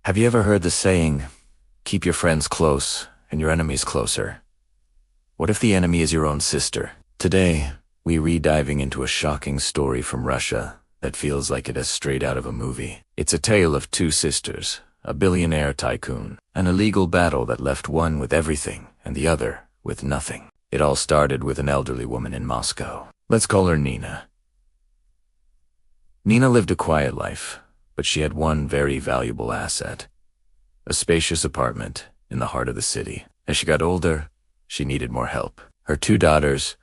Have you ever heard the saying, keep your friends close and your enemies closer? What if the enemy is your own sister? Today, we re-diving into a shocking story from Russia that feels like it is straight out of a movie. It's a tale of two sisters, a billionaire tycoon, an illegal battle that left one with everything and the other with nothing. It all started with an elderly woman in Moscow. Let's call her Nina. Nina lived a quiet life, but she had one very valuable asset: a spacious apartment in the heart of the city. As she got older, she needed more help. Her two daughters,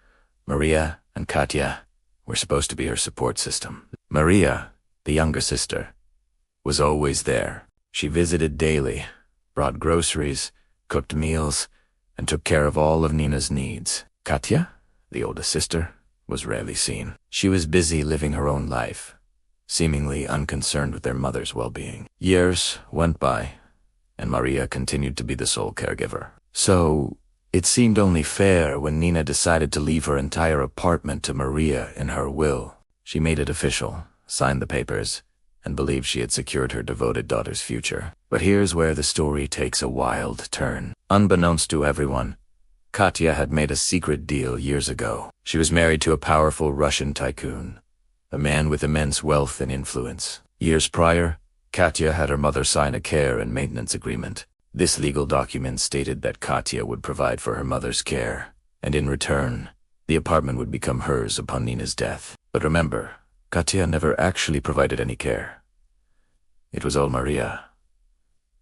Maria and Katya, were supposed to be her support system. Maria, the younger sister, was always there. She visited daily, brought groceries, cooked meals, and took care of all of Nina's needs. Katya, the oldest sister, was rarely seen. She was busy living her own life, seemingly unconcerned with their mother's well-being. Years went by, and Maria continued to be the sole caregiver. So, it seemed only fair when Nina decided to leave her entire apartment to Maria in her will. She made it official, signed the papers, and believed she had secured her devoted daughter's future. But here's where the story takes a wild turn. Unbeknownst to everyone, Katya had made a secret deal years ago. She was married to a powerful Russian tycoon, a man with immense wealth and influence. Years prior, Katya had her mother sign a care and maintenance agreement. This legal document stated that Katya would provide for her mother's care, and in return, the apartment would become hers upon Nina's death. But remember, Katya never actually provided any care. It was all Maria.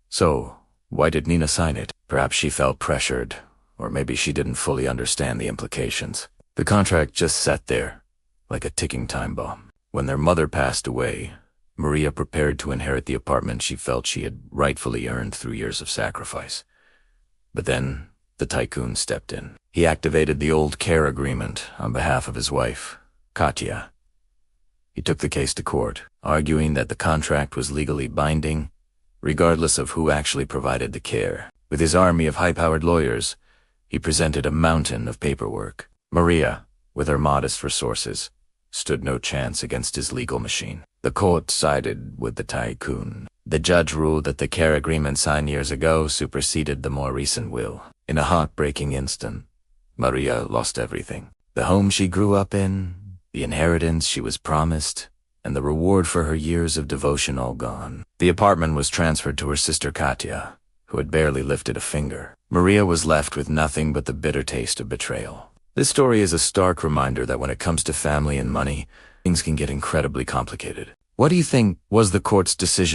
So, why did Nina sign it? Perhaps she felt pressured, or maybe she didn't fully understand the implications. The contract just sat there, like a ticking time bomb. When their mother passed away, Maria prepared to inherit the apartment she felt she had rightfully earned through years of sacrifice. But then, the tycoon stepped in. He activated the old care agreement on behalf of his wife, Katya. He took the case to court, arguing that the contract was legally binding, regardless of who actually provided the care. With his army of high-powered lawyers, he presented a mountain of paperwork. Maria, with her modest resources, stood no chance against his legal machine. The court sided with the tycoon. The judge ruled that the care agreement signed years ago superseded the more recent will. In a heartbreaking instant, Maria lost everything. The home she grew up in, the inheritance she was promised, and the reward for her years of devotion all gone. The apartment was transferred to her sister Katya, who had barely lifted a finger. Maria was left with nothing but the bitter taste of betrayal. This story is a stark reminder that when it comes to family and money, things can get incredibly complicated. What do you think was the court's decision?